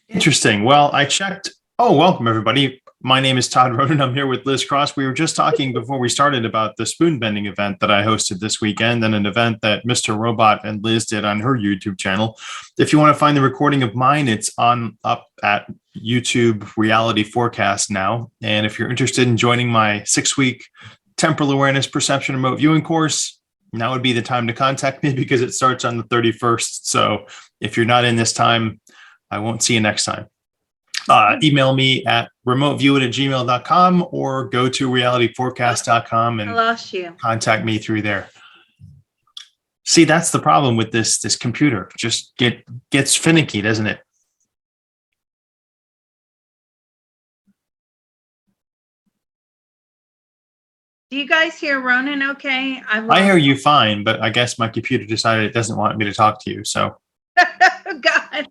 Interesting. Well, I checked. Oh, welcome everybody. My name is Todd Roden. I'm here with Liz Cross. We were just talking before we started about the spoon bending event that I hosted this weekend and an event that Mr. Robot and Liz did on her YouTube channel. If you want to find the recording of mine, it's up at YouTube Reality Forecast now. And if you're interested in joining my 6-week temporal awareness perception remote viewing course, now would be the time to contact me because it starts on the 31st. So if you're not in this time, I won't see you next time. Email me at remoteviewit@gmail.com or go to realityforecast.com and contact me through there. See, that's the problem with this computer. Just gets finicky, doesn't it? Do you guys hear Ronan okay? I hear you fine, but I guess my computer decided it doesn't want me to talk to you, so. God.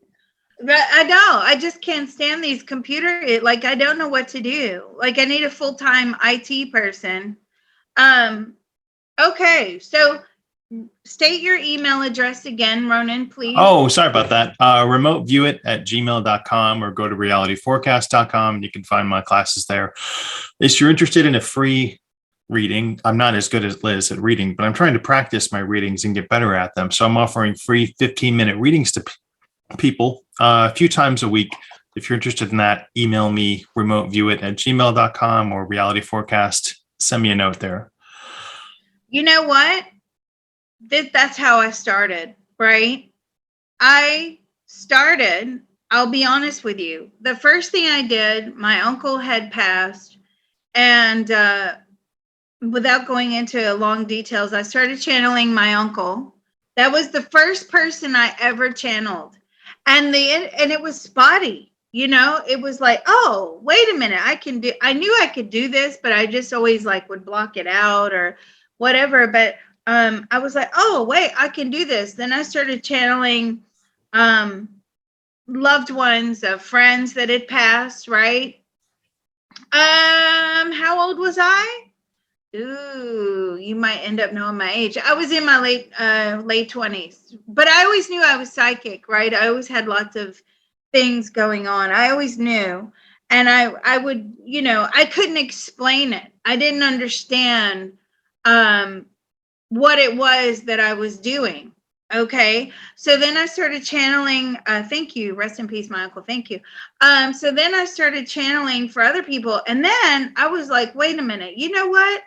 I know. I just can't stand these computers. Like, I don't know what to do. Like, I need a full-time IT person. Okay. So state your email address again, Ronan, please. Oh, sorry about that. Remoteviewit@gmail.com or go to realityforecast.com and you can find my classes there. If you're interested in a free reading, I'm not as good as Liz at reading, but I'm trying to practice my readings and get better at them. So I'm offering free 15-minute readings to people a few times a week. If you're interested in that, email me remoteviewit@gmail.com or Reality Forecast. Send me a note there. You know what? That's how I started, right? I'll be honest with you. The first thing I did, my uncle had passed, and without going into long details, I started channeling my uncle. That was the first person I ever channeled. And it was spotty, it was like, oh, wait a minute. I knew I could do this, but I just always would block it out or whatever. But I was like, oh, wait, I can do this. Then I started channeling loved ones of friends that had passed, right? How old was I? Ooh, you might end up knowing my age. I was in my late 20s, but I always knew I was psychic, right? I always had lots of things going on. I always knew. And I would, I couldn't explain it. I didn't understand what it was that I was doing. Okay. So then I started channeling, thank you. Rest in peace, my uncle. Thank you. So then I started channeling for other people. And then I was like, wait a minute, you know what?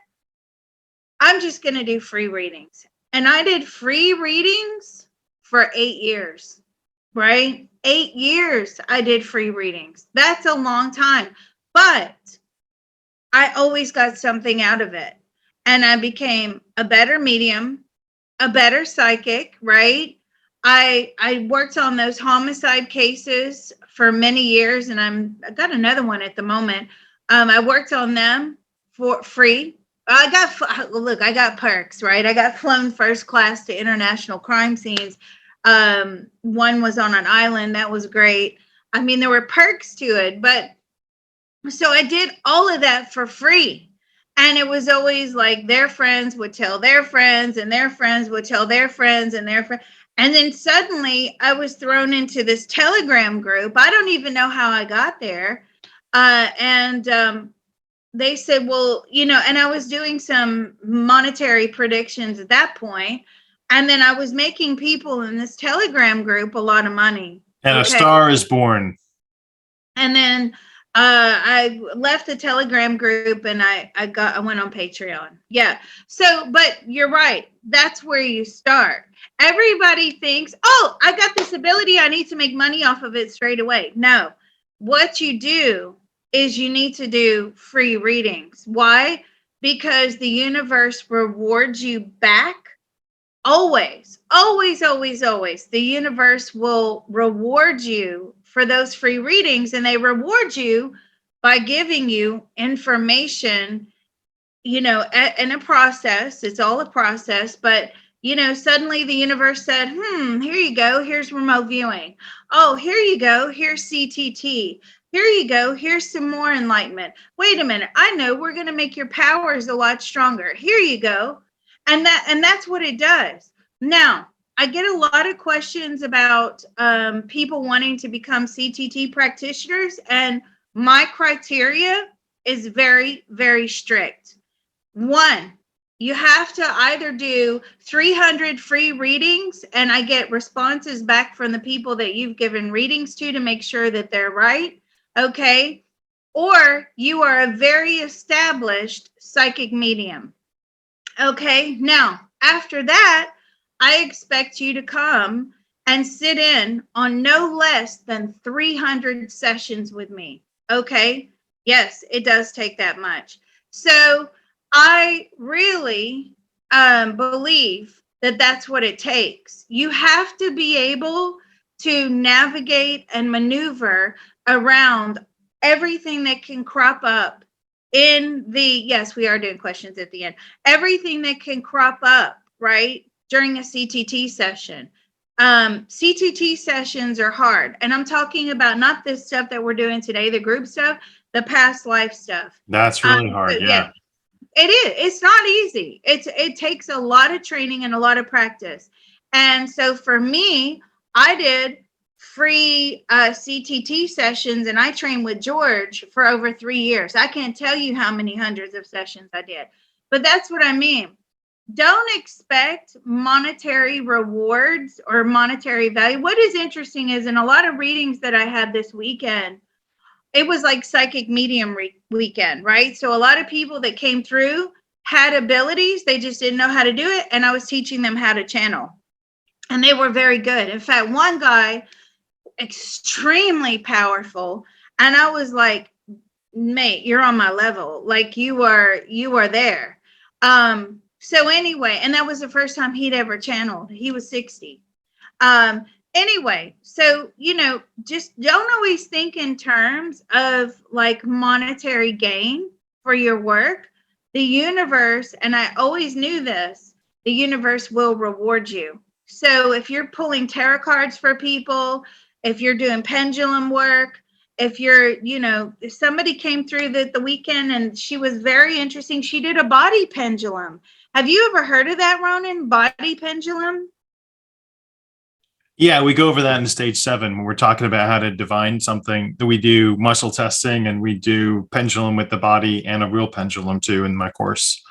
I'm just going to do free readings. And I did free readings for 8 years, right? 8 years I did free readings. That's a long time, but I always got something out of it. And I became a better medium, a better psychic, right? I worked on those homicide cases for many years, and I got another one at the moment. I worked on them for free. I got perks, right? I got flown first class to international crime scenes. One was on an island. That was great. I mean, there were perks to it, but so I did all of that for free. And it was always like their friends would tell their friends and their friends would tell their friends and their friends. And then suddenly I was thrown into this Telegram group. I don't even know how I got there. They said, well, and I was doing some monetary predictions at that point. And then I was making people in this Telegram group a lot of money. And okay. A star is born. And then I left the Telegram group and I went on Patreon. Yeah. So, but you're right. That's where you start. Everybody thinks, oh, I got this ability. I need to make money off of it straight away. No, what you do is you need to do free readings. Why? Because the universe rewards you back. Always, always, always, always. The universe will reward you for those free readings, and they reward you by giving you information, in a process. It's all a process, but Suddenly the universe said, here you go. Here's remote viewing. Oh, here you go. Here's CTT. Here you go. Here's some more enlightenment. Wait a minute. I know we're going to make your powers a lot stronger. Here you go. And that's what it does. Now, I get a lot of questions about people wanting to become CTT practitioners, and my criteria is very, very strict. One, you have to either do 300 free readings, and I get responses back from the people that you've given readings to make sure that they're right. Okay. Or you are a very established psychic medium. Okay. Now, after that, I expect you to come and sit in on no less than 300 sessions with me. Okay. Yes, it does take that much. So I really believe that that's what it takes. You have to be able to navigate and maneuver around everything that can crop up yes, we are doing questions at the end. Everything that can crop up, right, during a CTT session. CTT sessions are hard. And I'm talking about not this stuff that we're doing today, the group stuff, the past life stuff. That's really hard. Yeah. It is. It's not easy. It takes a lot of training and a lot of practice. And so for me, I did free CTT sessions, and I trained with George for over 3 years. I can't tell you how many hundreds of sessions I did, but that's what I mean. Don't expect monetary rewards or monetary value. What is interesting is in a lot of readings that I had this weekend, it was like psychic medium weekend, right? So a lot of people that came through had abilities. They just didn't know how to do it. And I was teaching them how to channel. And they were very good. In fact, one guy, extremely powerful. And I was like, mate, you're on my level. Like you are there. So anyway, and that was the first time he'd ever channeled. He was 60. Anyway, so, just don't always think in terms of like monetary gain for your work. The universe, and I always knew this, the universe will reward you. So if you're pulling tarot cards for people, if you're doing pendulum work, if you're, if somebody came through the weekend and she was very interesting, she did a body pendulum. Have you ever heard of that, Ronan? Body pendulum? Yeah, we go over that in stage 7 when we're talking about how to divine something. That we do muscle testing and we do pendulum with the body and a real pendulum too in my course.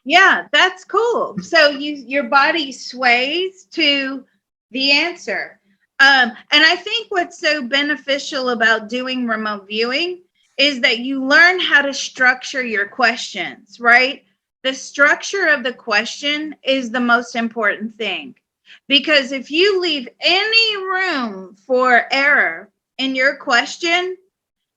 Yeah, that's cool. So your body sways to the answer. And I think what's so beneficial about doing remote viewing is that you learn how to structure your questions, right? The structure of the question is the most important thing. Because if you leave any room for error in your question,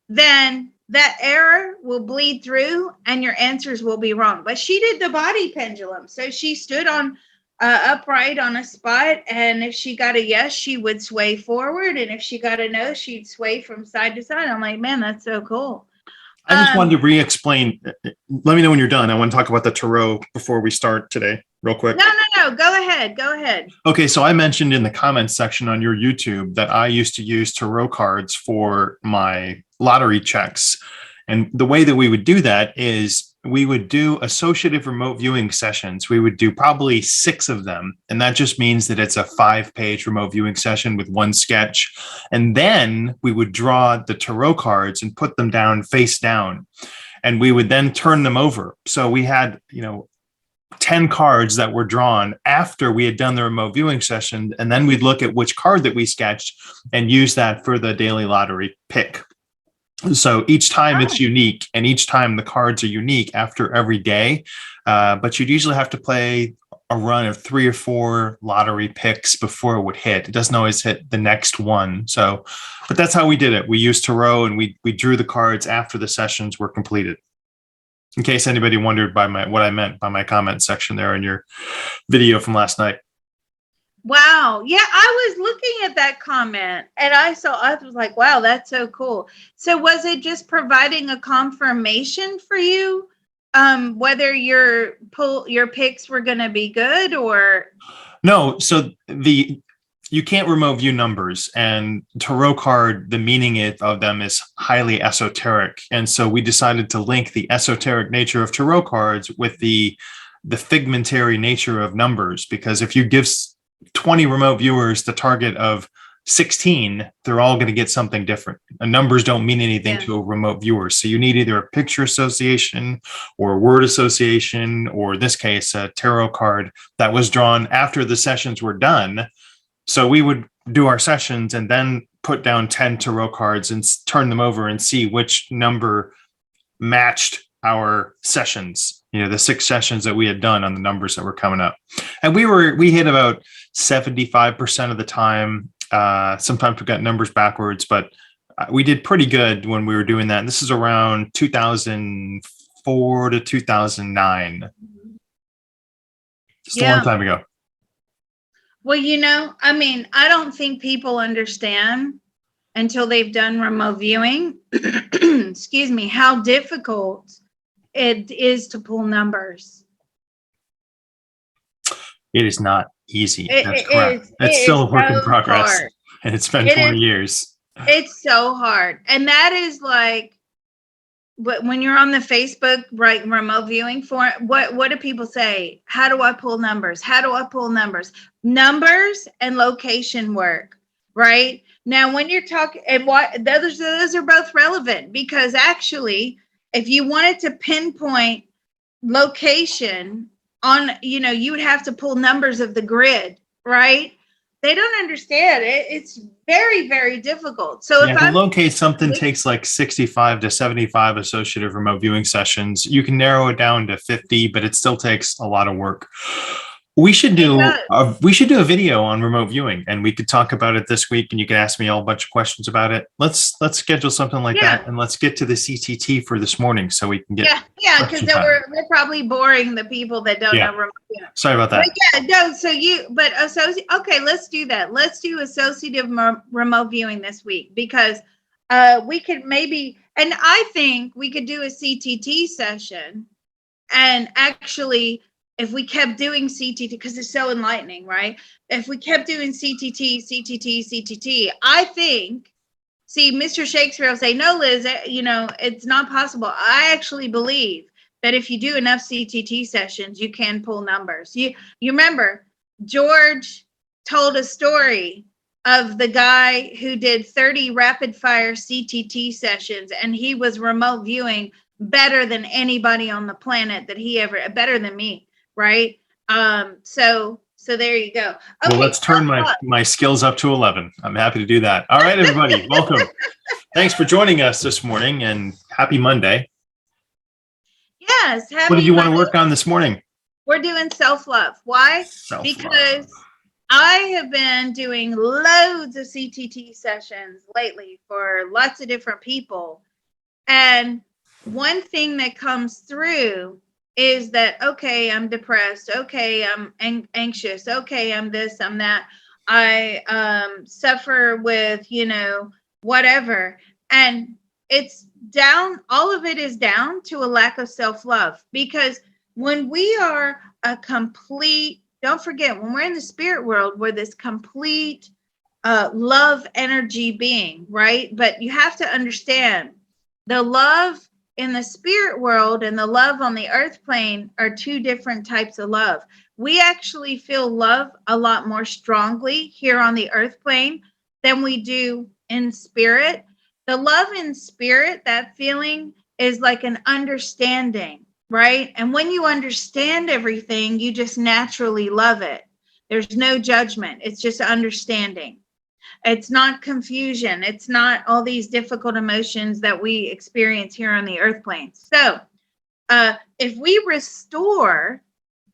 then that error will bleed through and your answers will be wrong. But she did the body pendulum. So she stood on upright on a spot. And if she got a yes, she would sway forward. And if she got a no, she'd sway from side to side. I'm like, man, that's so cool. I just wanted to re-explain. Let me know when you're done. I want to talk about the tarot before we start today, real quick. No. Go ahead. Okay, so I mentioned in the comments section on your YouTube that I used to use tarot cards for my lottery checks. And the way that we would do that is we would do associative remote viewing sessions. We would do probably 6 of them. And that just means that it's a 5-page remote viewing session with one sketch. And then we would draw the tarot cards and put them down face down. And we would then turn them over. So we had, 10 cards that were drawn after we had done the remote viewing session. And then we'd look at which card that we sketched and use that for the daily lottery pick. So each time it's unique, and each time the cards are unique after every day. But you'd usually have to play a run of 3 or 4 lottery picks before it would hit. It doesn't always hit the next one. So, but that's how we did it. We used tarot and we drew the cards after the sessions were completed. In case anybody wondered what I meant by my comment section there in your video from last night. Wow. Yeah, I was looking at that comment and I was like, wow, that's so cool. So was it just providing a confirmation for you whether your picks were going to be good or No, so you can't remote view numbers, and tarot card, the meaning of them is highly esoteric. And so we decided to link the esoteric nature of tarot cards with the figmentary nature of numbers, because if you give 20 remote viewers the target of 16, they're all going to get something different. And numbers don't mean anything to a remote viewer. So you need either a picture association or a word association, or in this case, a tarot card that was drawn after the sessions were done. So we would do our sessions and then put down 10 tarot cards and turn them over and see which number matched our sessions, the 6 sessions that we had done on the numbers that were coming up. And we hit about 75% of the time. Sometimes we got numbers backwards, but we did pretty good when we were doing that. And this is around 2004 to 2009. Just a long time ago. Well, I don't think people understand until they've done remote viewing, excuse me, how difficult it is to pull numbers. It is not easy. That's correct. It's still a work in progress. Hard. And it's been 20 years. It's so hard. And that is like, when you're on the Facebook, right, remote viewing for what do people say? How do I pull numbers? How do I pull numbers? Numbers and location work, right? Now, when you're talking, and those are both relevant, because actually, if you wanted to pinpoint location on, you would have to pull numbers of the grid, right? They don't understand it. It's very, very difficult. So if to locate something takes like 65 to 75 associative remote viewing sessions. You can narrow it down to 50, but it still takes a lot of work. We should do a video on remote viewing, and we could talk about it this week, and you can ask me a bunch of questions about it. Let's schedule something like that, and let's get to the CTT for this morning so we can get because we're probably boring the people that don't know remote viewing. Sorry about that. Okay, let's do that. Let's do associative remote viewing this week, because we could maybe, and I think we could do a CTT session, and actually, if we kept doing CTT, because it's so enlightening, right? If we kept doing CTT, I think, Mr. Shakespeare will say, no, Liz, it's not possible. I actually believe that if you do enough CTT sessions, you can pull numbers. You remember, George told a story of the guy who did 30 rapid fire CTT sessions, and he was remote viewing better than anybody on the planet better than me. Right. So there you go. Okay, well, let's turn my skills up to 11. I'm happy to do that. All right, everybody, welcome. Thanks for joining us this morning, and happy Monday. Yes. What did you want to work on this morning? We're doing self-love. Why? Because I have been doing loads of CTT sessions lately for lots of different people. And one thing that comes through is that, okay, I'm depressed. Okay, I'm anxious. Okay, I'm this, I'm that. I suffer with, whatever. And it's down, all of it is down to a lack of self-love. Because when we are don't forget, when we're in the spirit world, we're this complete love energy being, right? But you have to understand, the love in the spirit world and the love on the earth plane are two different types of love. We actually feel love a lot more strongly here on the earth plane than we do in spirit. The love in spirit, that feeling is like an understanding, right? And when you understand everything, you just naturally love it. There's no judgment. It's just understanding. It's not confusion. It's not all these difficult emotions that we experience here on the earth plane. So if we restore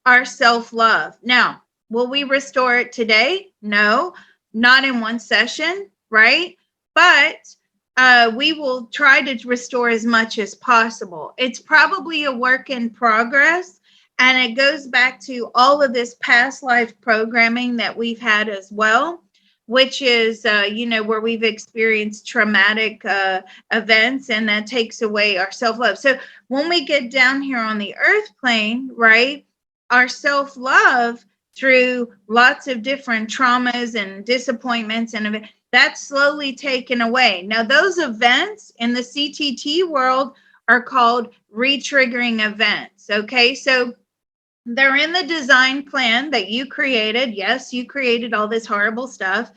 our self-love, now, will we restore it today? No, not in one session, right? But we will try to restore as much as possible. It's probably a work in progress, and it goes back to all of this past life programming that we've had as well. which is, where we've experienced traumatic events, and that takes away our self-love. So when we get down here on the earth plane, right, our self-love through lots of different traumas and disappointments and that's slowly taken away. Now, those events in the CTT world are called re-triggering events. Okay, so they're in the design plan that you created. Yes, you created all this horrible stuff,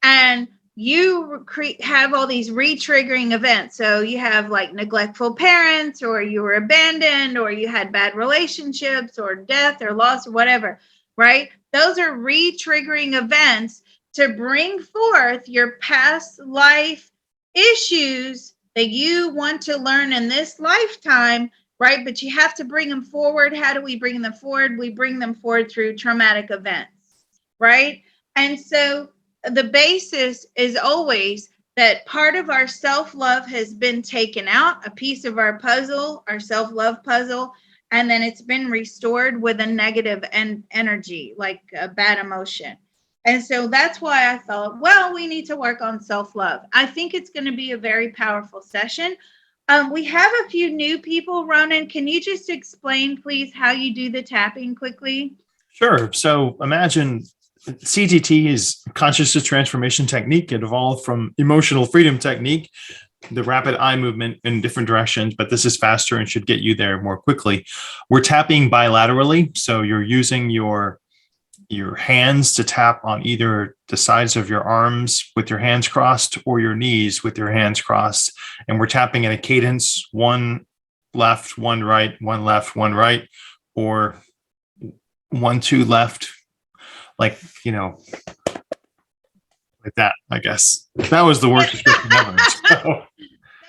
and you have all these re-triggering events. So you have like neglectful parents, or you were abandoned, or you had bad relationships, or death, or loss, or whatever, right? Those are re-triggering events to bring forth your past life issues that you want to learn in this lifetime, right? But you have to bring them forward. How do we bring them forward? We bring them forward through traumatic events, right? And so the basis is always that part of our self-love has been taken out, a piece of our puzzle, our self-love puzzle, and then it's been restored with a negative energy, like a bad emotion. And so that's why I thought, well, we need to work on self-love. I think it's going to be a very powerful session. We have a few new people. Ronan, can you just explain, please, how you do the tapping quickly? Sure. So imagine CTT is consciousness transformation technique. It evolved from emotional freedom technique, the rapid eye movement in different directions, but this is faster and should get you there more quickly. We're tapping bilaterally. So you're using your hands to tap on either the sides of your arms with your hands crossed, or your knees with your hands crossed. And we're tapping in a cadence, one left, one right, one left, one right, or 1, 2 left, like, like that, I guess. That was the worst description ever. So.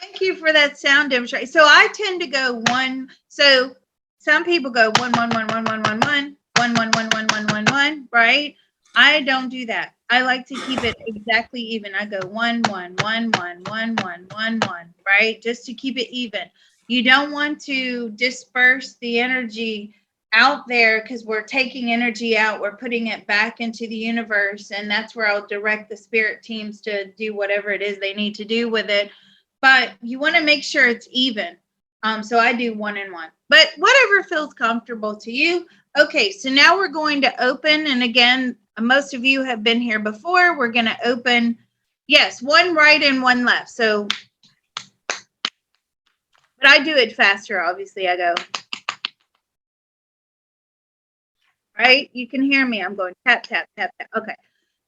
Thank you for that sound demonstration. So I tend to go one. So some people go 1, 1, 1, 1, 1, 1, 1. 1, 1, 1, 1, 1, 1, 1, right? I don't do that. I like to keep it exactly even. I go 1, 1, 1, 1, 1, 1, 1, 1, right? Just to keep it even. You don't want to disperse the energy out there, because we're taking energy out, we're putting it back into the universe, and that's where I'll direct the spirit teams to do whatever it is they need to do with it. But you want to make sure it's even. So I do 1 and 1, but whatever feels comfortable to you. Okay, so now we're going to open, and again, most of you have been here before. We're going to open, yes, 1 right and 1 left. So, but I do it faster, obviously. I go, right? You can hear me. I'm going tap, tap, tap, tap. Okay.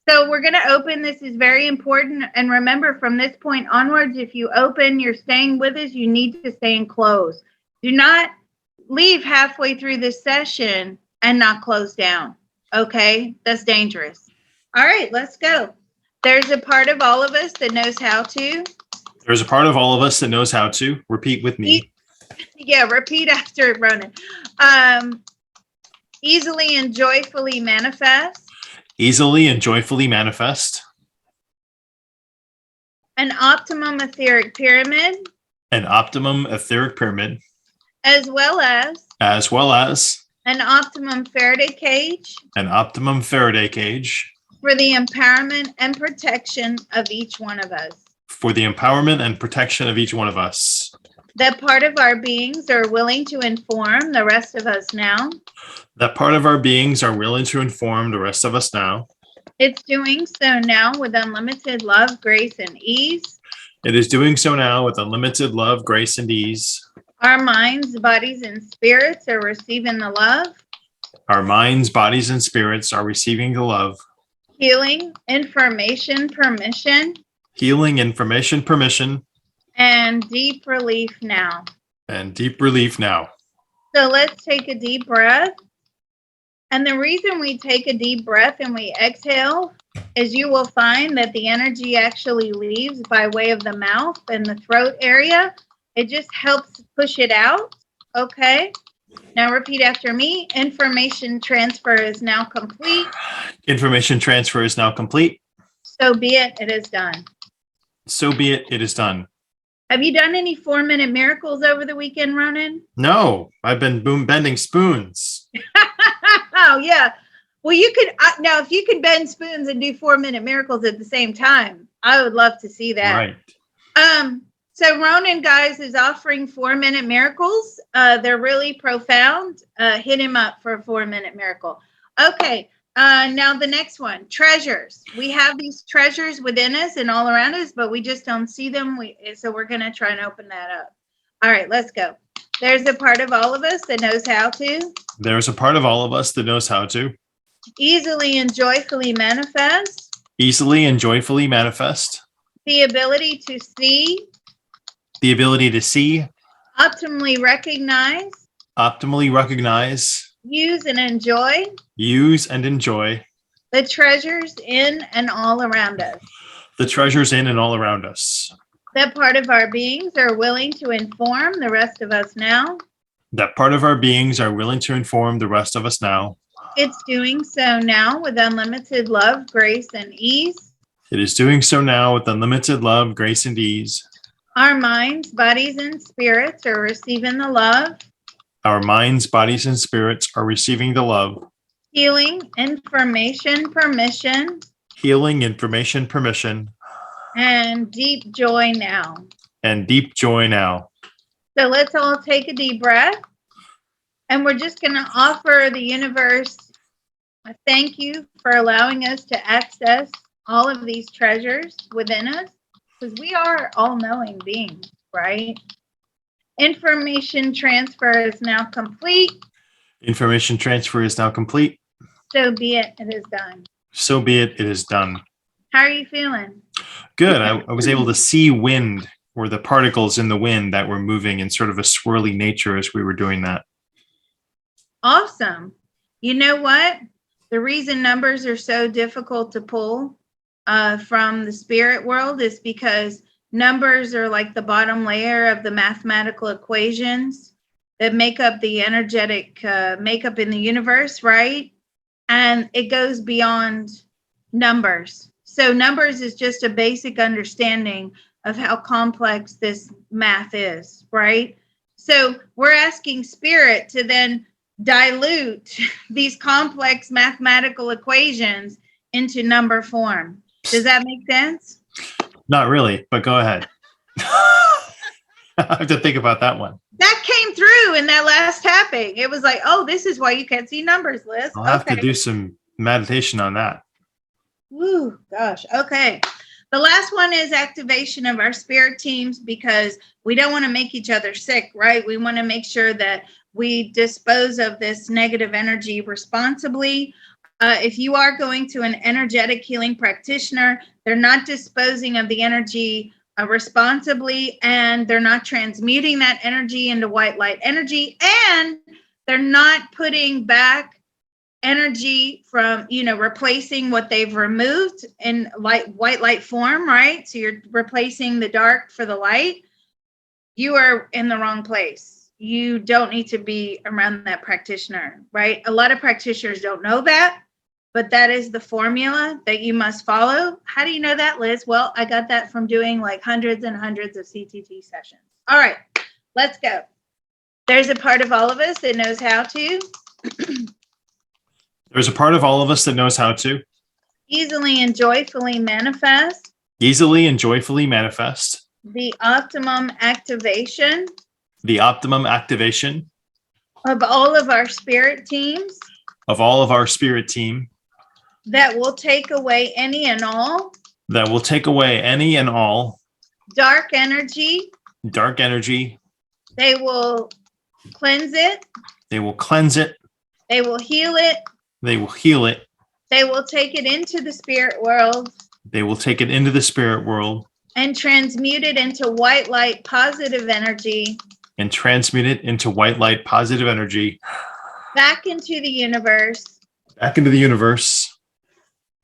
So we're going to open. This is very important. And remember, from this point onwards, if you open, you're staying with us, you need to stay and close. Do not leave halfway through this session and not close down. Okay? That's dangerous. All right, let's go. There's a part of all of us that knows how to. There's a part of all of us that knows how to. Repeat with me. Yeah, repeat after Ronan. Easily and joyfully manifest. Easily and joyfully manifest. An optimum etheric pyramid. An optimum etheric pyramid. As well as. As well as. An optimum Faraday cage. An optimum Faraday cage. For the empowerment and protection of each one of us. For the empowerment and protection of each one of us. That part of our beings are willing to inform the rest of us now. That part of our beings are willing to inform the rest of us now. It's doing so now with unlimited love, grace, and ease. It is doing so now with unlimited love, grace, and ease. Our minds, bodies, and spirits are receiving the love. Our minds, bodies, and spirits are receiving the love. Healing, information, permission. Healing, information, permission. And deep relief now. And deep relief now. So let's take a deep breath. And the reason we take a deep breath and we exhale is you will find that the energy actually leaves by way of the mouth and the throat area. It just helps push it out. Okay. Now repeat after me. Information transfer is now complete. Information transfer is now complete. So be it. It is done. So be it. It is done. Have you done any 4-minute miracles over the weekend, Ronan? No, I've been bending spoons. Oh, yeah. Well, you could now if you could bend spoons and do 4-minute miracles at the same time, I would love to see that. Right. So Ronan, guys, is offering 4-minute miracles. They're really profound. Hit him up for a 4-minute miracle. Okay. Now the next one, treasures. We have these treasures within us and all around us, but we just don't see them. So we're going to try and open that up. All right, let's go. There's a part of all of us that knows how to. There's a part of all of us that knows how to. Easily and joyfully manifest. Easily and joyfully manifest. The ability to see. The ability to see. Optimally recognize. Optimally recognize. Use and enjoy. Use and enjoy. The treasures in and all around us. The treasures in and all around us. That part of our beings are willing to inform the rest of us now. That part of our beings are willing to inform the rest of us now. It's doing so now with unlimited love, grace, and ease. It is doing so now with unlimited love, grace, and ease. Our minds, bodies, and spirits are receiving the love. Our minds, bodies, and spirits are receiving the love. Healing, information, permission. Healing, information, permission. And deep joy now. And deep joy now. So let's all take a deep breath. And we're just going to offer the universe a thank you for allowing us to access all of these treasures within us, because we are all-knowing beings, right? Information transfer is now complete. Information transfer is now complete. So be it, it is done. So be it, it is done. How are you feeling? Good. I was able to see wind, or the particles in the wind that were moving in sort of a swirly nature as we were doing that. Awesome. You know what? The reason numbers are so difficult to pull from the spirit world is because numbers are like the bottom layer of the mathematical equations that make up the energetic makeup in the universe, right? And it goes beyond numbers. So numbers is just a basic understanding of how complex this math is, right? So we're asking spirit to then dilute these complex mathematical equations into number form. Does that make sense? Not really, but go ahead. I have to think about that one. That came through in that last tapping. It was like, oh, this is why you can't see numbers, Liz. I'll have to do some meditation on that. Woo, gosh. Okay. The last one is activation of our spirit teams, because we don't want to make each other sick, right? We want to make sure that we dispose of this negative energy responsibly. If you are going to an energetic healing practitioner, they're not disposing of the energy responsibly, and they're not transmuting that energy into white light energy, and they're not putting back energy from, replacing what they've removed in white light form, right? So you're replacing the dark for the light. You are in the wrong place. You don't need to be around that practitioner, right? A lot of practitioners don't know that, but that is the formula that you must follow. How do you know that, Liz? Well, I got that from doing like hundreds and hundreds of CTT sessions. All right, let's go. There's a part of all of us that knows how to. There's a part of all of us that knows how to. Easily and joyfully manifest. Easily and joyfully manifest. The optimum activation. The optimum activation. Of all of our spirit teams. Of all of our spirit team. That will take away any and all. That will take away any and all. Dark energy. Dark energy. They will cleanse it. They will cleanse it. They will heal it. They will heal it. They will take it into the spirit world. They will take it into the spirit world. And transmute it into white light positive energy. And transmute it into white light positive energy. Back into the universe. Back into the universe.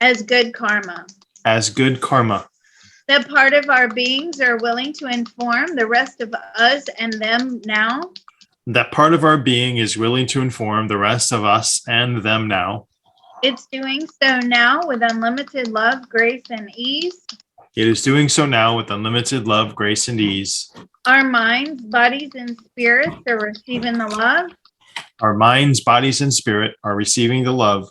As good karma. As good karma. That part of our beings are willing to inform the rest of us and them now. That part of our being is willing to inform the rest of us and them now. It's doing so now with unlimited love, grace, and ease. It is doing so now with unlimited love, grace, and ease. Our minds, bodies, and spirits are receiving the love. Our minds, bodies, and spirit are receiving the love.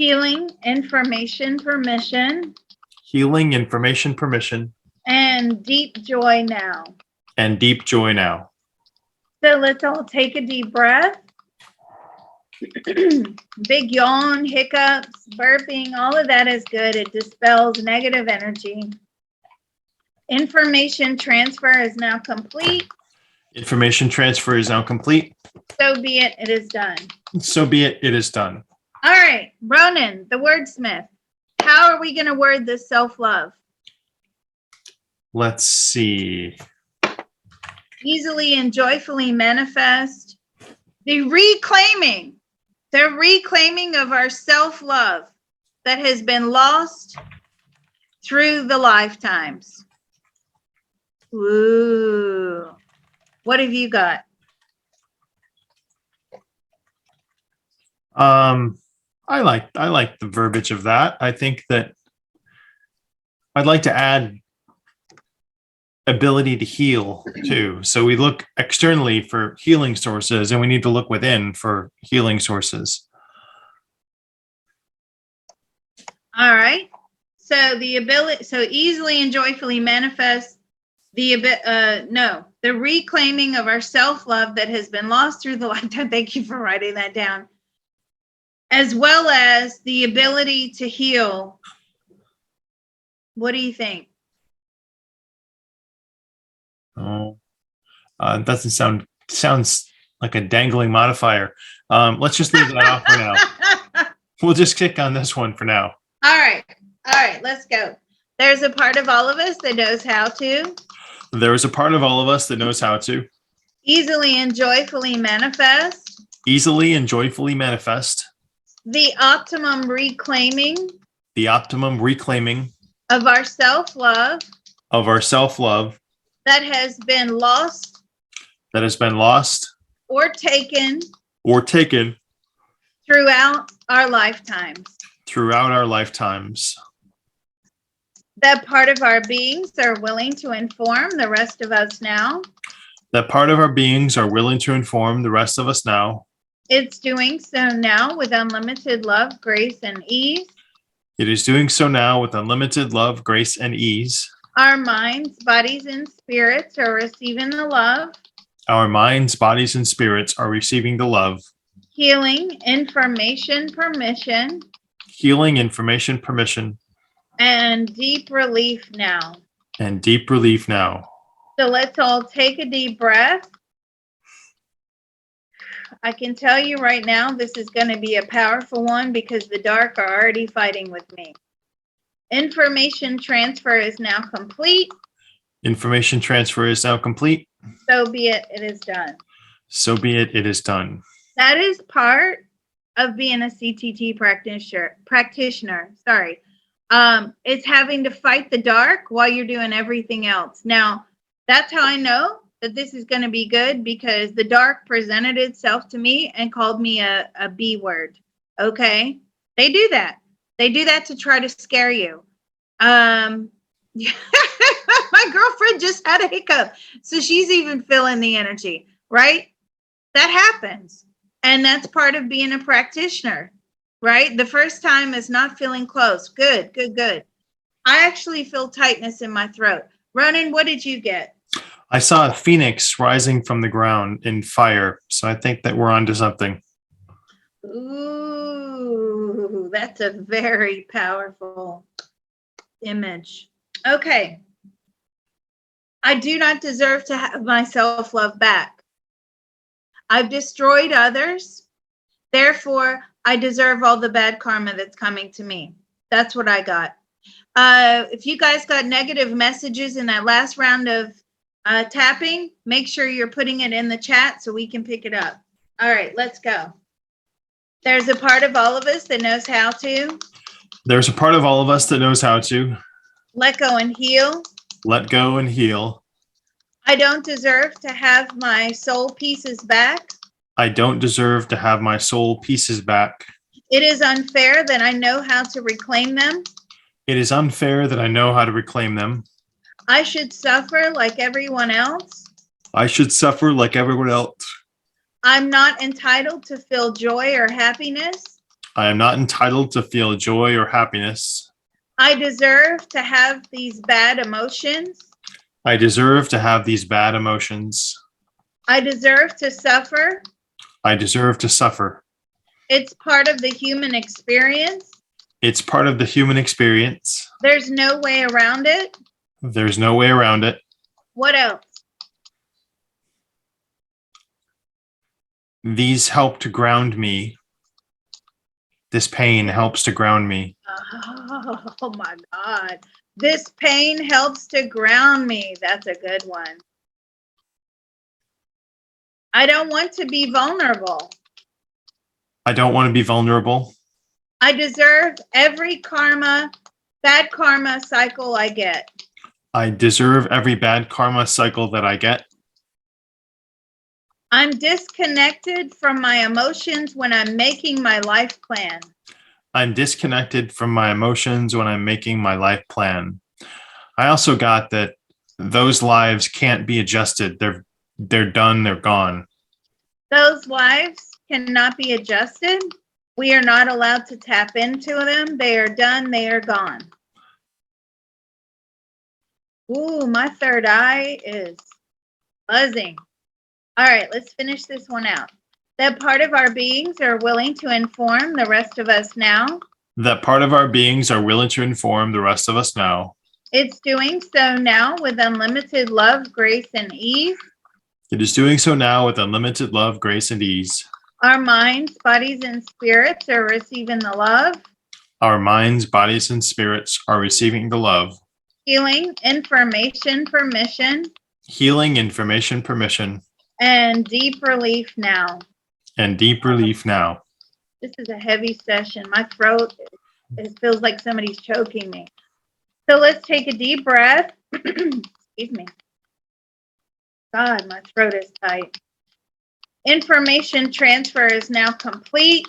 healing, information, permission, healing, information, permission, and deep joy now. and deep joy now. So let's all take a deep breath. Big yawn, hiccups, burping, all of that is good. It dispels negative energy. Information transfer is now complete. Information transfer is now complete. So be it, it is done. So be it, it is done. All right, Ronan, the wordsmith. How are we going to word this self-love? Let's see. Easily and joyfully manifest the reclaiming of our self-love that has been lost through the lifetimes. Ooh. What have you got? I like the verbiage of that. I think that I'd like to add ability to heal too. So we look externally for healing sources, and we need to look within for healing sources. All right. So the ability, so easily and joyfully manifest the reclaiming of our self-love that has been lost through the lifetime. Thank you for writing that down. As well as the ability to heal. What do you think? Oh, doesn't sounds like a dangling modifier. Let's just leave that off for now. We'll just kick on this one for now. All right, let's go. There's a part of all of us that knows how to. There is a part of all of us that knows how to easily and joyfully manifest. Easily and joyfully manifest. The optimum reclaiming. The optimum reclaiming. Of our self-love. Of our self-love. That has been lost. That has been lost. Or taken. Or taken. Throughout our lifetimes. Throughout our lifetimes. That part of our beings are willing to inform the rest of us now. That part of our beings are willing to inform the rest of us now. It's doing so now with unlimited love, grace, and ease. It is doing so now with unlimited love, grace, and ease. Our minds, bodies, and spirits are receiving the love. Our minds, bodies, and spirits are receiving the love. Healing, information, permission. Healing, information, permission. And deep relief now. And deep relief now. So let's all take a deep breath. I can tell you right now, this is going to be a powerful one because the dark are already fighting with me. Information transfer is now complete. Information transfer is now complete. So be it, it is done. So be it, it is done. That is part of being a CTT practitioner. Sorry. It's having to fight the dark while you're doing everything else. Now, that's how I know that this is going to be good because the dark presented itself to me and called me a B word. Okay? They do that. They do that to try to scare you. My girlfriend just had a hiccup, so she's even feeling the energy, right? That happens. And that's part of being a practitioner, right? The first time is not feeling close. Good. I actually feel tightness in my throat. Ronan, what did you get? I saw a phoenix rising from the ground in fire, so I think that we're onto something. Ooh, that's a very powerful image. Okay. I do not deserve to have my self-love back. I've destroyed others. Therefore, I deserve all the bad karma that's coming to me. That's what I got. If you guys got negative messages in that last round of tapping, make sure you're putting it in the chat so we can pick it up. All right, let's go. There's a part of all of us that knows how to. There's a part of all of us that knows how to. Let go and heal. Let go and heal. I don't deserve to have my soul pieces back. I don't deserve to have my soul pieces back. It is unfair that I know how to reclaim them. It is unfair that I know how to reclaim them. I should suffer like everyone else. I should suffer like everyone else. I'm not entitled to feel joy or happiness. I am not entitled to feel joy or happiness. I deserve to have these bad emotions. I deserve to have these bad emotions. I deserve to suffer. I deserve to suffer. It's part of the human experience. It's part of the human experience. There's no way around it. There's no way around it. What else? These help to ground me. This pain helps to ground me. Oh my God. This pain helps to ground me. That's a good one. I don't want to be vulnerable. I don't want to be vulnerable. I deserve every bad karma cycle I get. I deserve every bad karma cycle that I get. I'm disconnected from my emotions when I'm making my life plan. I'm disconnected from my emotions when I'm making my life plan. I also got that those lives can't be adjusted. They're done, they're gone. Those lives cannot be adjusted. We are not allowed to tap into them. They are done, they are gone. Ooh, my third eye is buzzing. All right, let's finish this one out. That part of our beings are willing to inform the rest of us now. That part of our beings are willing to inform the rest of us now. It's doing so now with unlimited love, grace, and ease. It is doing so now with unlimited love, grace, and ease. Our minds, bodies, and spirits are receiving the love. Our minds, bodies, and spirits are receiving the love. Healing, information, permission. Healing, information, permission. And deep relief now. And deep relief now. This is a heavy session. My throat, it feels like somebody's choking me. So let's take a deep breath. Excuse me. God, my throat is tight. Information transfer is now complete.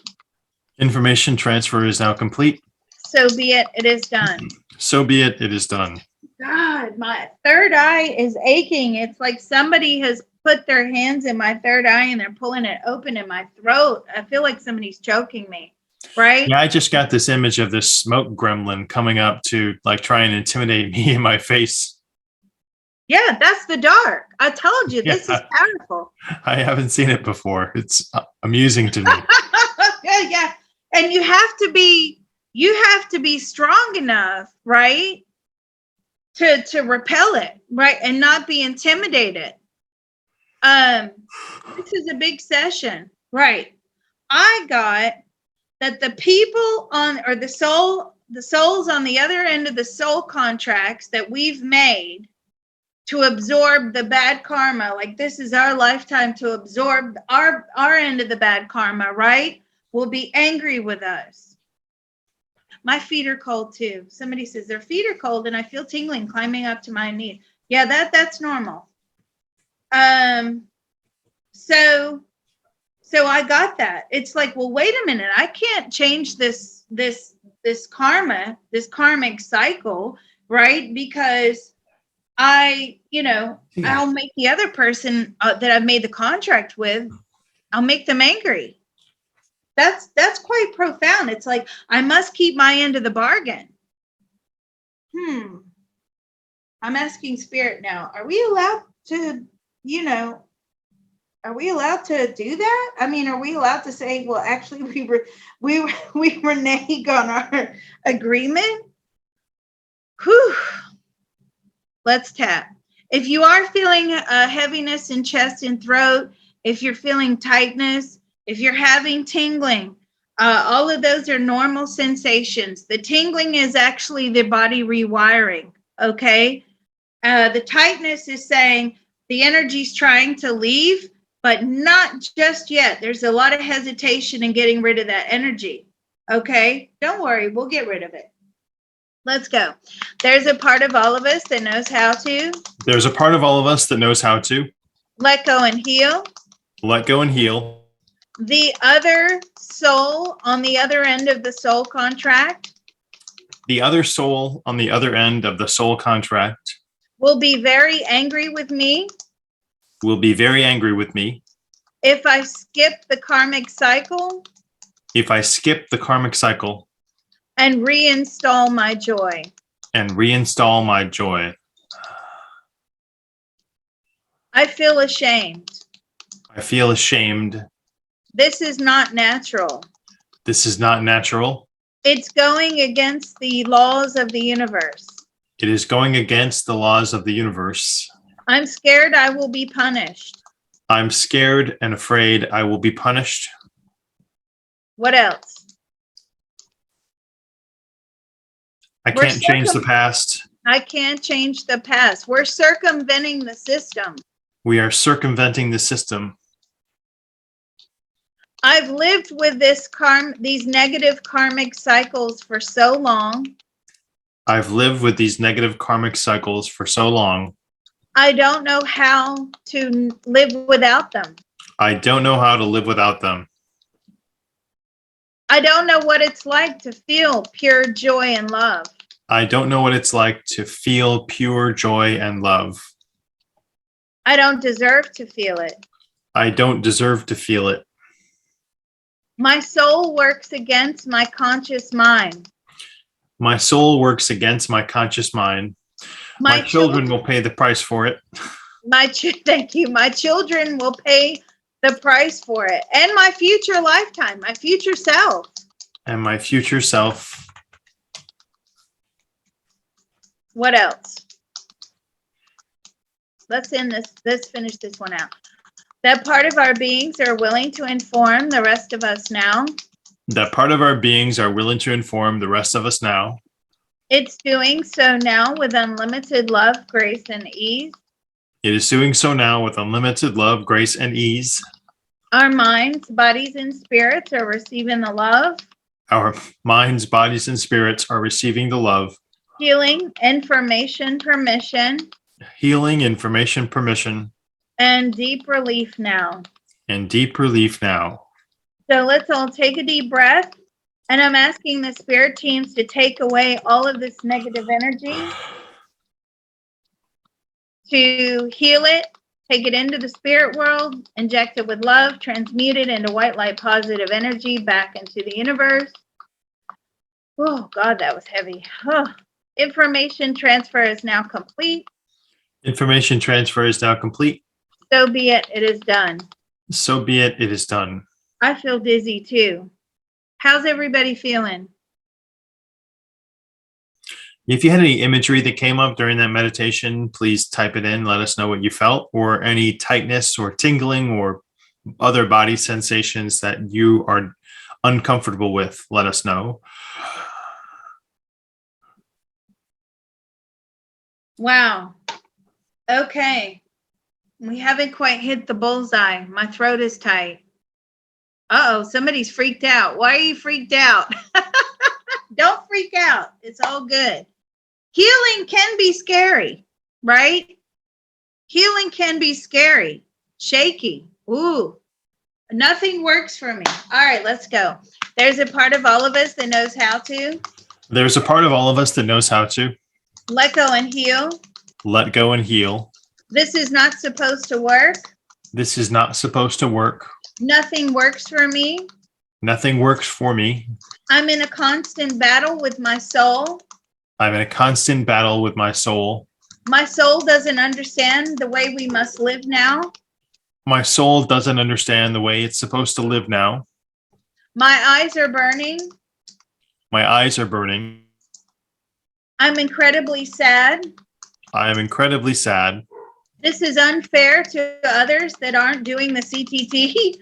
Information transfer is now complete. So be it, it is done. So be it, it is done. God, my third eye is aching. It's like somebody has put their hands in my third eye and they're pulling it open in my throat. I feel like somebody's choking me, right? Yeah, I just got this image of this smoke gremlin coming up to like try and intimidate me in my face. Yeah, that's the dark. I told you, this is powerful. I haven't seen it before. It's amusing to me. Yeah. And you have to be strong enough, right? To repel it, right? And not be intimidated. This is a big session, right? I got that the people or the souls on the other end of the soul contracts that we've made to absorb the bad karma, like this is our lifetime to absorb our end of the bad karma, right? Will be angry with us. My feet are cold too. Somebody says their feet are cold and I feel tingling climbing up to my knee. Yeah, that's normal. So I got that. It's like, well, wait a minute. I can't change this karma, this karmic cycle, right? Because I'll make the other person that I've made the contract with, I'll make them angry. That's quite profound. It's like, I must keep my end of the bargain. I'm asking spirit now, are we allowed to, are we allowed to do that? I mean, are we allowed to say, well, actually we renege on our agreement? Whew. Let's tap. If you are feeling heaviness in chest and throat, if you're feeling tightness, if you're having tingling, all of those are normal sensations. The tingling is actually the body rewiring, okay? The tightness is saying the energy's trying to leave, but not just yet. There's a lot of hesitation in getting rid of that energy, okay? Don't worry, we'll get rid of it. Let's go. There's a part of all of us that knows how to. There's a part of all of us that knows how to. Let go and heal. Let go and heal. The other soul on the other end of the soul contract. The other soul on the other end of the soul contract. Will be very angry with me. Will be very angry with me. If I skip the karmic cycle. if I skip the karmic cycle and reinstall my joy. and reinstall my joy. I feel ashamed. I feel ashamed. This is not natural. This is not natural. It's going against the laws of the universe. It is going against the laws of the universe. I'm scared I will be punished. I'm scared and afraid I will be punished. What else? I can't change the past. I can't change the past. We're circumventing the system. We are circumventing the system. I've lived with these negative karmic cycles for so long. I've lived with these negative karmic cycles for so long. I don't know how to live without them. I don't know how to live without them. I don't know what it's like to feel pure joy and love. I don't know what it's like to feel pure joy and love. I don't deserve to feel it. I don't deserve to feel it. My soul works against my conscious mind. My soul works against my conscious mind. My children will pay the price for it. Thank you. My children will pay the price for it. And my future lifetime, my future self. And my future self. What else? Let's finish this one out. That part of our beings are willing to inform the rest of us now. That part of our beings are willing to inform the rest of us now. It's doing so now with unlimited love, grace, and ease. It is doing so now with unlimited love, grace, and ease. Our minds, bodies, and spirits are receiving the love. Our minds, bodies, and spirits are receiving the love. Healing, information, permission. Healing, information, permission. And deep relief now. And deep relief now. So let's all take a deep breath. And I'm asking the spirit teams to take away all of this negative energy, to heal it, take it into the spirit world, inject it with love, transmute it into white light positive energy back into the universe. Oh, God, that was heavy. Oh. Information transfer is now complete. Information transfer is now complete. So be it. It is done. So be it. It is done. I feel dizzy too. How's everybody feeling? If you had any imagery that came up during that meditation, please type it in. Let us know what you felt, or any tightness or tingling or other body sensations that you are uncomfortable with. Let us know. Wow. Okay. We haven't quite hit the bullseye. My throat is tight. Uh-oh, somebody's freaked out. Why are you freaked out? Don't freak out. It's all good. Healing can be scary, right? Healing can be scary, shaky. Ooh, nothing works for me. All right, let's go. There's a part of all of us that knows how to. There's a part of all of us that knows how to. Let go and heal. Let go and heal. This is not supposed to work. This is not supposed to work. Nothing works for me. Nothing works for me. I'm in a constant battle with my soul. I'm in a constant battle with my soul. My soul doesn't understand the way we must live now. My soul doesn't understand the way it's supposed to live now. My eyes are burning. My eyes are burning. I'm incredibly sad. I am incredibly sad. This is unfair to others that aren't doing the CTT.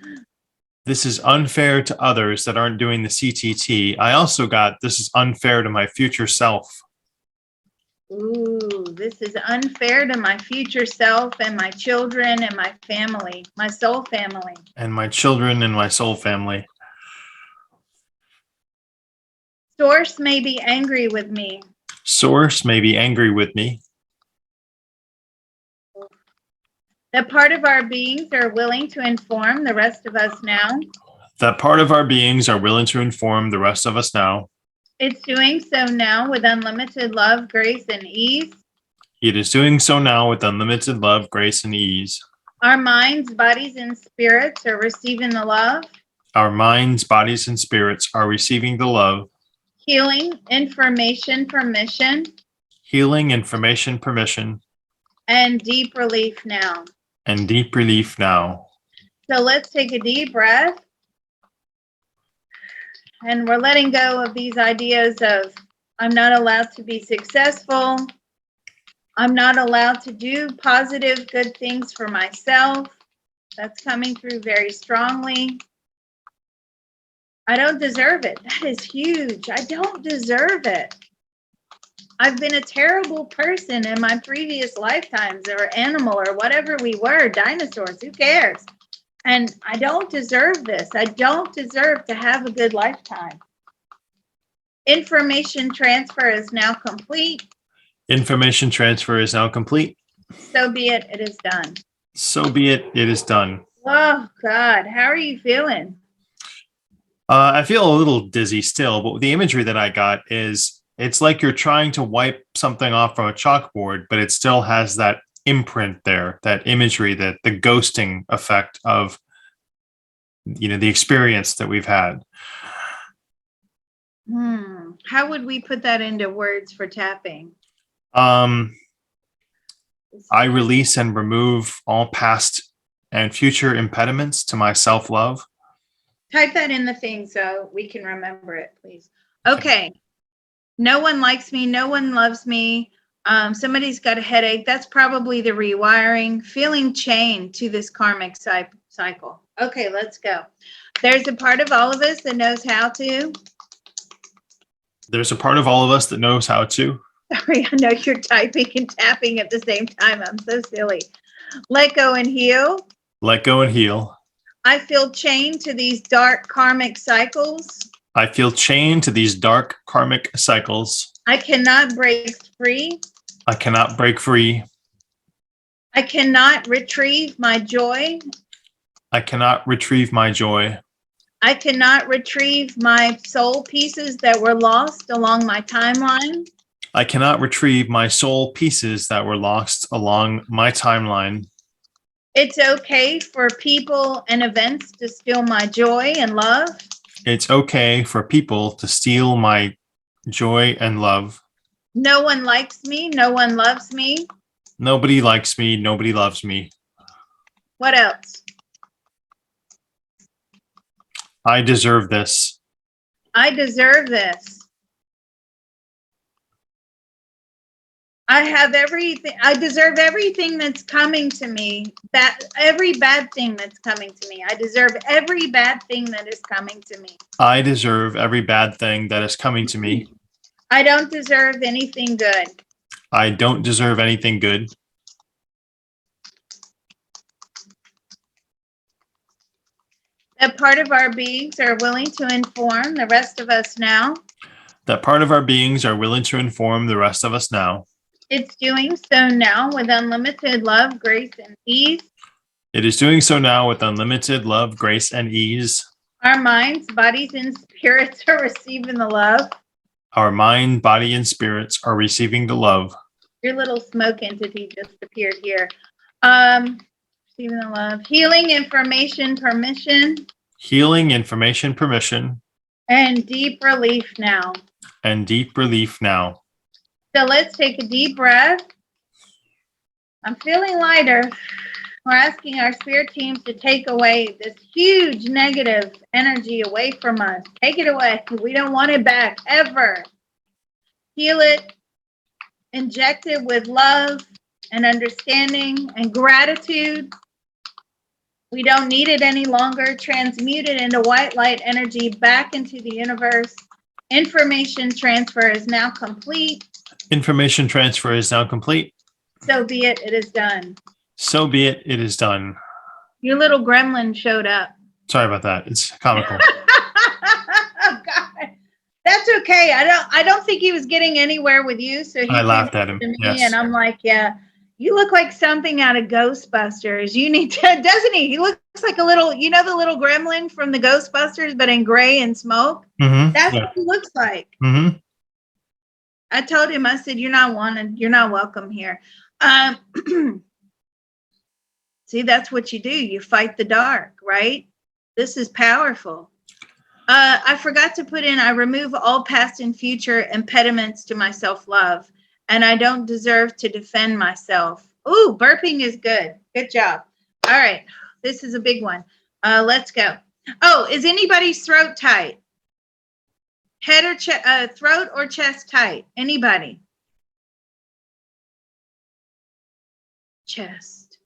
This is unfair to others that aren't doing the CTT. I also got, this is unfair to my future self. Ooh, this is unfair to my future self and my children and my family, my soul family. And my children and my soul family. Source may be angry with me. Source may be angry with me. That part of our beings are willing to inform the rest of us now. That part of our beings are willing to inform the rest of us now. It's doing so now with unlimited love, grace, and ease. It is doing so now with unlimited love, grace, and ease. Our minds, bodies, and spirits are receiving the love. Our minds, bodies, and spirits are receiving the love. Healing, information, permission, Healing, information, permission, and deep relief now. and deep relief now. So let's take a deep breath. And we're letting go of these ideas of I'm not allowed to be successful. I'm not allowed to do positive, good things for myself. That's coming through very strongly. I don't deserve it. That is huge. I don't deserve it. I've been a terrible person in my previous lifetimes, or animal, or whatever we were, dinosaurs, who cares? And I don't deserve this. I don't deserve to have a good lifetime. Information transfer is now complete. Information transfer is now complete. So be it. It is done. So be it. It is done. Oh, God. How are you feeling? I feel a little dizzy still, but the imagery that I got is it's like you're trying to wipe something off from a chalkboard, but it still has that imprint there, that imagery, that the ghosting effect of, the experience that we've had. How would we put that into words for tapping? I release and remove all past and future impediments to my self-love. Type that in the thing so we can remember it, please. Okay. No one likes me. No one loves me. Somebody's got a headache. That's probably the rewiring. Feeling chained to this karmic cycle. Okay, let's go. There's a part of all of us that knows how to. There's a part of all of us that knows how to. Sorry, I know you're typing and tapping at the same time. I'm so silly. Let go and heal. Let go and heal. I feel chained to these dark karmic cycles. I feel chained to these dark karmic cycles. I cannot break free. I cannot break free. I cannot retrieve my joy. I cannot retrieve my joy. I cannot retrieve my soul pieces that were lost along my timeline. I cannot retrieve my soul pieces that were lost along my timeline. It's okay for people and events to steal my joy and love. It's okay for people to steal my joy and love. No one likes me. No one loves me. Nobody likes me. Nobody loves me. What else? I deserve this. I deserve this. I have everything. I deserve everything that's coming to me. Every bad thing that's coming to me. I deserve every bad thing that is coming to me. I deserve every bad thing that is coming to me. I don't deserve anything good. I don't deserve anything good. That part of our beings are willing to inform the rest of us now. That part of our beings are willing to inform the rest of us now. It's doing so now with unlimited love, grace, and ease. It is doing so now with unlimited love, grace, and ease. Our minds, bodies, and spirits are receiving the love. Our mind, body, and spirits are receiving the love. Your little smoke entity just appeared here. Receiving the love. Healing, information, permission. Healing, information, permission. And deep relief now. And deep relief now. So let's take a deep breath. I'm feeling lighter. We're asking our spirit teams to take away this huge negative energy away from us. Take it away. We don't want it back ever. Heal it. Inject it with love and understanding and gratitude. We don't need it any longer. Transmute it into white light energy back into the universe. Information transfer is now complete. Information transfer is now complete. So be it. It is done. So be it. It is done. Your little gremlin showed up. Sorry about that. It's comical. Oh, God. That's okay. I don't think he was getting anywhere with you. So I laughed at him. To me, Yes. And I'm like, yeah, you look like something out of Ghostbusters. You need to, doesn't he? He looks like a little, the little gremlin from the Ghostbusters, but in gray and smoke. Mm-hmm. That's what he looks like. Mm-hmm. I told him, I said, you're not wanted. You're not welcome here. See, that's what you do. You fight the dark, right? This is powerful. I forgot to put in, I remove all past and future impediments to my self-love, and I don't deserve to defend myself. Ooh, burping is good. Good job. All right. This is a big one. Let's go. Oh, is anybody's throat tight? Head or throat or chest tight? Anybody? Chest.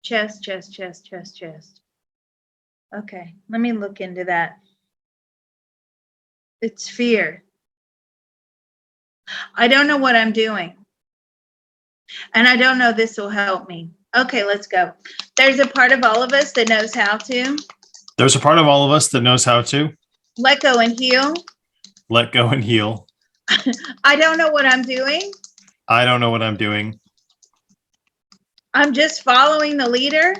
Chest, chest, chest, chest, chest. Okay, let me look into that. It's fear. I don't know what I'm doing. And I don't know this will help me. Okay, let's go. There's a part of all of us that knows how to. There's a part of all of us that knows how to let go and heal. Let go and heal. I don't know what I'm doing. I don't know what I'm doing. I'm just following the leader.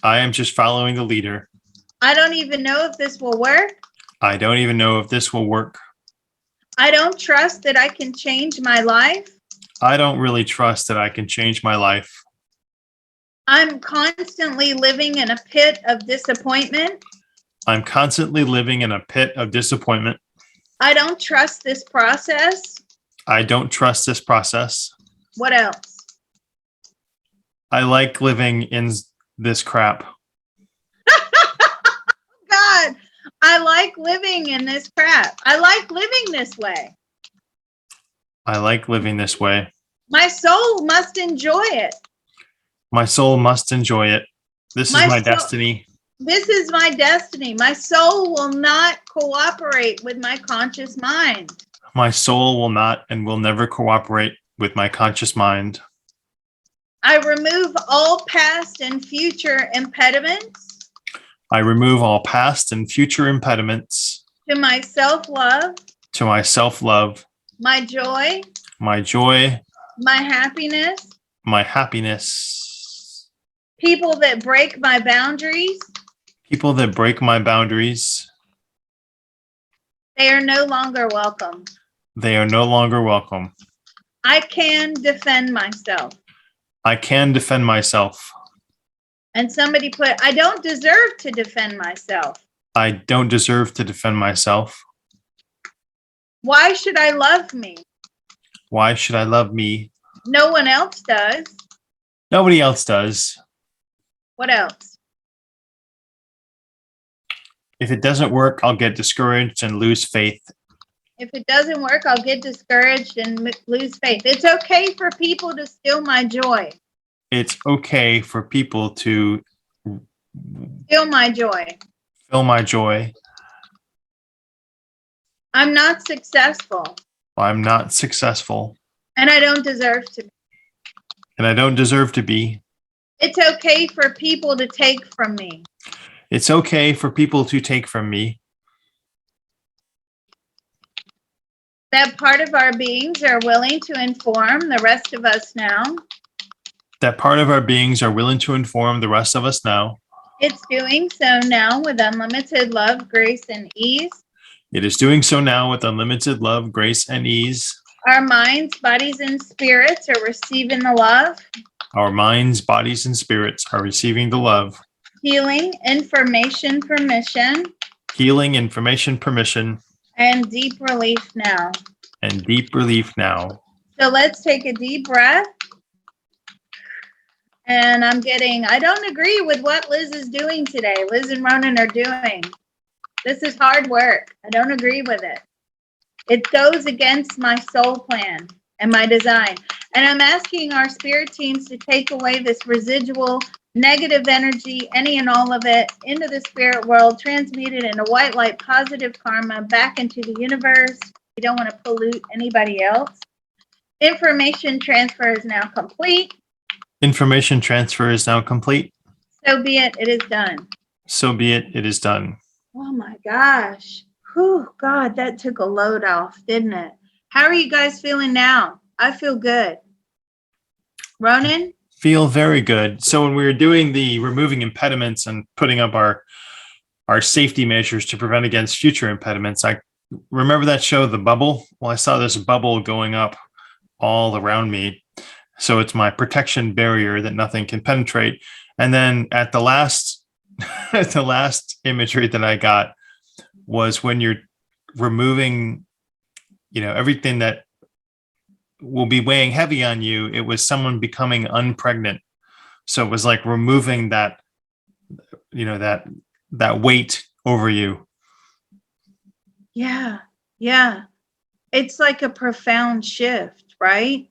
I am just following the leader. I don't even know if this will work. I don't even know if this will work. I don't trust that I can change my life. I don't really trust that I can change my life. I'm constantly living in a pit of disappointment. I'm constantly living in a pit of disappointment. I don't trust this process. I don't trust this process. What else? I like living in this crap. God, I like living in this crap. I like living this way. I like living this way. My soul must enjoy it. My soul must enjoy it. This is my destiny. This is my destiny. My soul will not cooperate with my conscious mind. My soul will not and will never cooperate with my conscious mind. I remove all past and future impediments. I remove all past and future impediments. To my self-love. To my self-love. My joy. My joy. My happiness. My happiness. People that break my boundaries. People that break my boundaries. They are no longer welcome. They are no longer welcome. I can defend myself. I can defend myself. And somebody put, I don't deserve to defend myself. I don't deserve to defend myself. Why should I love me? Why should I love me? No one else does. Nobody else does. What else? If it doesn't work, I'll get discouraged and lose faith. If it doesn't work, I'll get discouraged and lose faith. It's okay for people to steal my joy. It's okay for people to steal my joy. Fill my joy. I'm not successful. I'm not successful. And I don't deserve to be. And I don't deserve to be. It's okay for people to take from me. It's okay for people to take from me. That part of our beings are willing to inform the rest of us now. That part of our beings are willing to inform the rest of us now. It's doing so now with unlimited love, grace, and ease. It is doing so now with unlimited love, grace, and ease. Our minds, bodies, and spirits are receiving the love. Our minds, bodies, and spirits are receiving the love. Healing, information, permission. Healing, information, permission. And deep relief now. And deep relief now. So let's take a deep breath. And I don't agree with what Liz is doing today. Liz and Ronan are doing. This is hard work. I don't agree with it. It goes against my soul plan and my design. And I'm asking our spirit teams to take away this residual negative energy, any and all of it, into the spirit world, transmute it into white light, positive karma, back into the universe. We don't want to pollute anybody else. Information transfer is now complete. Information transfer is now complete. So be it. It is done. So be it. It is done. Oh my gosh. Whew, God, that took a load off, didn't it? How are you guys feeling now? I feel good. Ronan? Feel very good. So when we were doing the removing impediments and putting up our safety measures to prevent against future impediments, I remember that show, The Bubble. Well, I saw this bubble going up all around me. So it's my protection barrier that nothing can penetrate. And then at the last the last imagery that I got was when you're removing, everything that will be weighing heavy on you. It was someone becoming unpregnant. So it was like removing that, that weight over you. Yeah. Yeah. It's like a profound shift, right?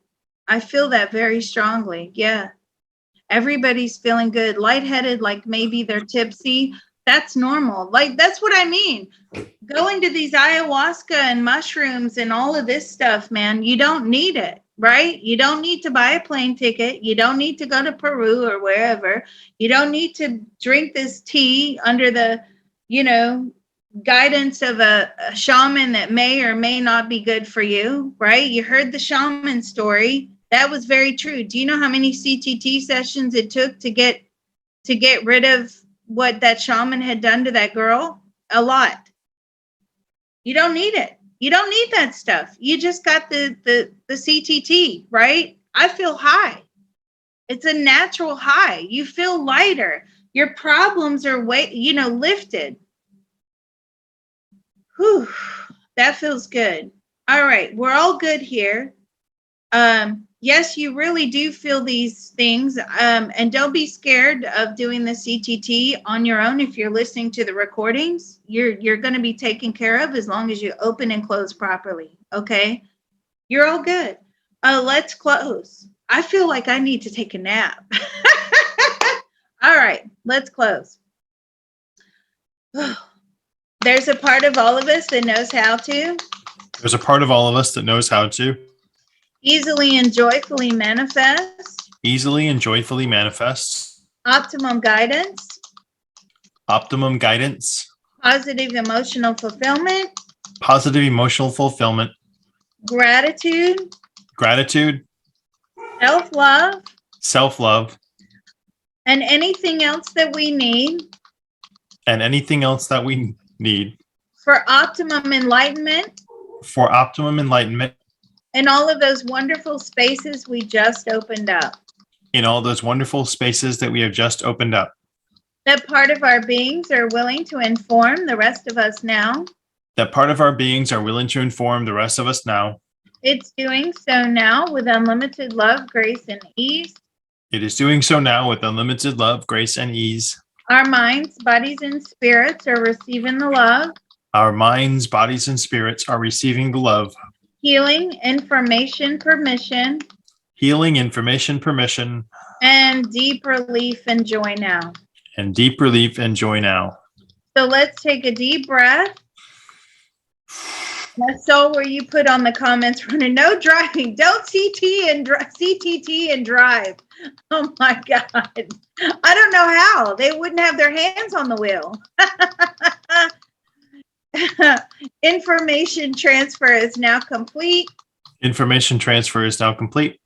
I feel that very strongly. Yeah. Everybody's feeling good, lightheaded, like maybe they're tipsy. That's normal. Like, that's what I mean. Going to these ayahuasca and mushrooms and all of this stuff, man, you don't need it, right? You don't need to buy a plane ticket. You don't need to go to Peru or wherever. You don't need to drink this tea under the, guidance of a shaman that may or may not be good for you, right? You heard the shaman story. That was very true. Do you know how many CTT sessions it took to get rid of what that shaman had done to that girl? A lot. You don't need it. You don't need that stuff. You just got the CTT, right? I feel high. It's a natural high. You feel lighter. Your problems are lifted. Whew, that feels good. All right, we're all good here. Yes, you really do feel these things, and don't be scared of doing the CTT on your own. If you're listening to the recordings, you're going to be taken care of as long as you open and close properly. Okay, you're all good. Let's close. I feel like I need to take a nap. All right, let's close. There's a part of all of us that knows how to. There's a part of all of us that knows how to easily and joyfully manifest. Easily and joyfully manifest. Optimum guidance. Optimum guidance. Positive emotional fulfillment. Positive emotional fulfillment. Gratitude. Gratitude. Self-love. Self-love. And anything else that we need. And anything else that we need. For optimum enlightenment. For optimum enlightenment. In all of those wonderful spaces we just opened up. In all those wonderful spaces that we have just opened up. That part of our beings are willing to inform the rest of us now. That part of our beings are willing to inform the rest of us now. It's doing so now with unlimited love, grace, and ease. It is doing so now with unlimited love, grace, and ease. Our minds, bodies, and spirits are receiving the love. Our minds, bodies, and spirits are receiving the love. Healing, information, permission. Healing, information, permission. And deep relief and joy now. And deep relief and joy now. So let's take a deep breath. That's all where you put on the comments, running, no driving, don't CTT and drive. Oh my God. I don't know how. They wouldn't have their hands on the wheel. Information transfer is now complete. Information transfer is now complete.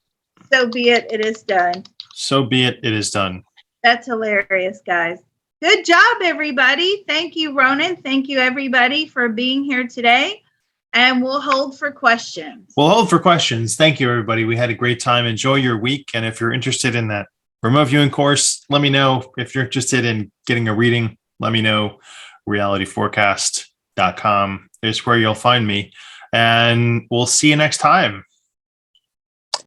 So be it, it is done. So be it, it is done. That's hilarious, guys. Good job, everybody. Thank you, Ronan. Thank you, everybody, for being here today. And we'll hold for questions. We'll hold for questions. Thank you, everybody. We had a great time. Enjoy your week. And if you're interested in that remote viewing course, let me know. If you're interested in getting a reading, let me know. realityforecast.com is where you'll find me. And we'll see you next time.